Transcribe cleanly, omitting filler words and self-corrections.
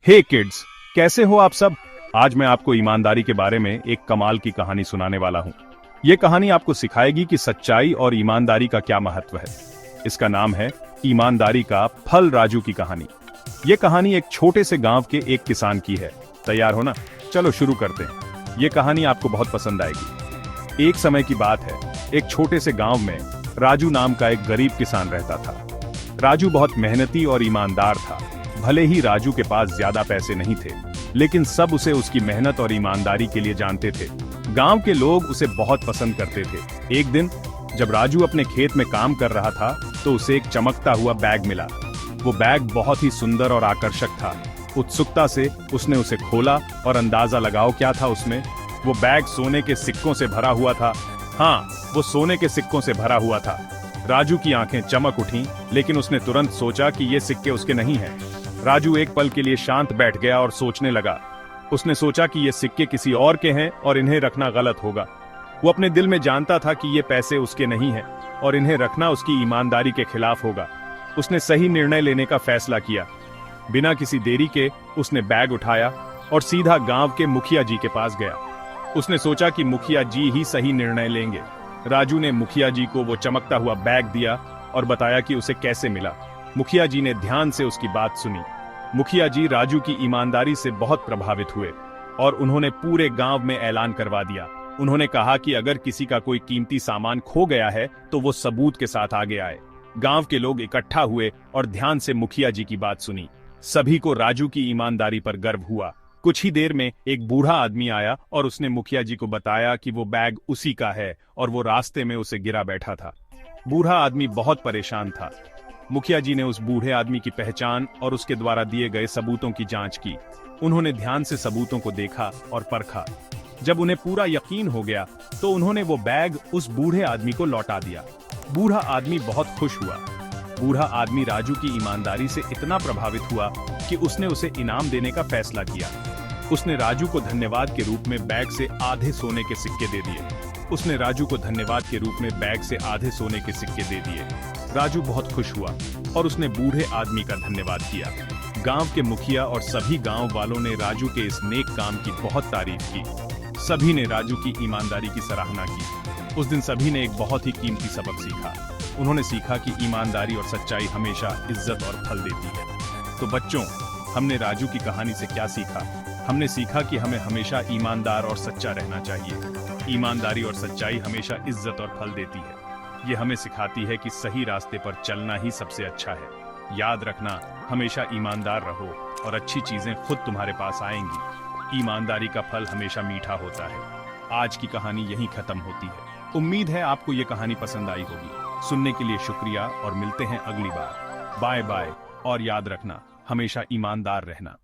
हे kids, कैसे हो आप सब। आज मैं आपको ईमानदारी के बारे में एक कमाल की कहानी सुनाने वाला हूँ। ये कहानी आपको सिखाएगी कि सच्चाई और ईमानदारी का क्या महत्व है। इसका नाम है ईमानदारी का फल राजू की कहानी। ये कहानी एक छोटे से गांव के एक किसान की है। तैयार हो ना? चलो शुरू करते हैं। ये कहानी आपको बहुत पसंद आएगी। एक समय की बात है, एक छोटे से गांव में राजू नाम का एक गरीब किसान रहता था। राजू बहुत मेहनती और ईमानदार था। भले ही राजू के पास ज्यादा पैसे नहीं थे, लेकिन सब उसे उसकी मेहनत और ईमानदारी के लिए जानते थे। गांव के लोग उसे बहुत पसंद करते थे। एक दिन जब राजू अपने खेत में काम कर रहा था, तो उसे एक चमकता हुआ बैग मिला। वो बैग बहुत ही सुंदर और आकर्षक था। उत्सुकता से उसने उसे खोला और अंदाजा लगाओ क्या था उसमें। वो बैग सोने के सिक्कों से भरा हुआ था। हाँ, वो सोने के सिक्कों से भरा हुआ था। राजू की आंखें चमक उठीं, लेकिन उसने तुरंत सोचा कि ये सिक्के उसके नहीं हैं। राजू एक पल के लिए शांत बैठ गया और सोचने लगा। उसने सोचा कि ये सिक्के किसी और के हैं और इन्हें रखना गलत होगा। वो अपने दिल में जानता था कि ये पैसे उसके नहीं हैं और इन्हें रखना उसकी ईमानदारी के खिलाफ होगा। उसने सही निर्णय लेने का फैसला किया। बिना किसी देरी के उसने बैग उठाया और सीधा गांव के मुखिया जी के पास गया। उसने सोचा कि मुखिया जी ही सही निर्णय लेंगे। राजू ने मुखिया जी को वो चमकता हुआ बैग दिया और बताया कि उसे कैसे मिला। मुखिया जी ने ध्यान से उसकी बात सुनी। मुखिया जी राजू की ईमानदारी से बहुत प्रभावित हुए और उन्होंने पूरे गांव में ऐलान करवा दिया। उन्होंने कहा कि अगर किसी का कोई कीमती सामान खो गया है तो वो सबूत के साथ आगे आए। गांव के लोग इकट्ठा हुए और ध्यान से मुखिया जी की बात सुनी। सभी को राजू की ईमानदारी पर गर्व हुआ। कुछ ही देर में एक बूढ़ा आदमी आया और उसने मुखिया जी को बताया कि वो बैग उसी का है और वो रास्ते में उसे गिरा बैठा था। बूढ़ा आदमी बहुत परेशान था। मुखिया जी ने उस बूढ़े आदमी की पहचान और उसके द्वारा दिए गए सबूतों की जांच की। उन्होंने ध्यान से सबूतों को देखा और परखा। जब उन्हें पूरा यकीन हो गया तो उन्होंने वो बैग उस बूढ़े आदमी को लौटा दिया। बूढ़ा आदमी बहुत खुश हुआ। बूढ़ा आदमी राजू की ईमानदारी से इतना प्रभावित हुआ कि उसने उसे इनाम देने का फैसला किया। उसने राजू को धन्यवाद के रूप में बैग से आधे सोने के सिक्के दे दिए। उसने राजू को धन्यवाद के रूप में बैग से आधे सोने के सिक्के दे दिए। राजू बहुत खुश हुआ और उसने बूढ़े आदमी का धन्यवाद किया। गांव के मुखिया और सभी गांव वालों ने राजू के इस नेक काम की बहुत तारीफ की। सभी ने राजू की ईमानदारी की सराहना की। उस दिन सभी ने एक बहुत ही कीमती सबक सीखा। उन्होंने सीखा कि ईमानदारी और सच्चाई हमेशा इज्जत और फल देती है। तो बच्चों, हमने राजू की कहानी से क्या सीखा? हमने सीखा कि हमें हमेशा ईमानदार और सच्चा रहना चाहिए। ईमानदारी और सच्चाई हमेशा इज्जत और फल देती है। ये हमें सिखाती है कि सही रास्ते पर चलना ही सबसे अच्छा है। याद रखना, हमेशा ईमानदार रहो और अच्छी चीजें खुद तुम्हारे पास आएंगी। ईमानदारी का फल हमेशा मीठा होता है। आज की कहानी यहीं खत्म होती है। उम्मीद है आपको ये कहानी पसंद आई होगी। सुनने के लिए शुक्रिया और मिलते हैं अगली बार। बाय बाय और याद रखना, हमेशा ईमानदार रहना।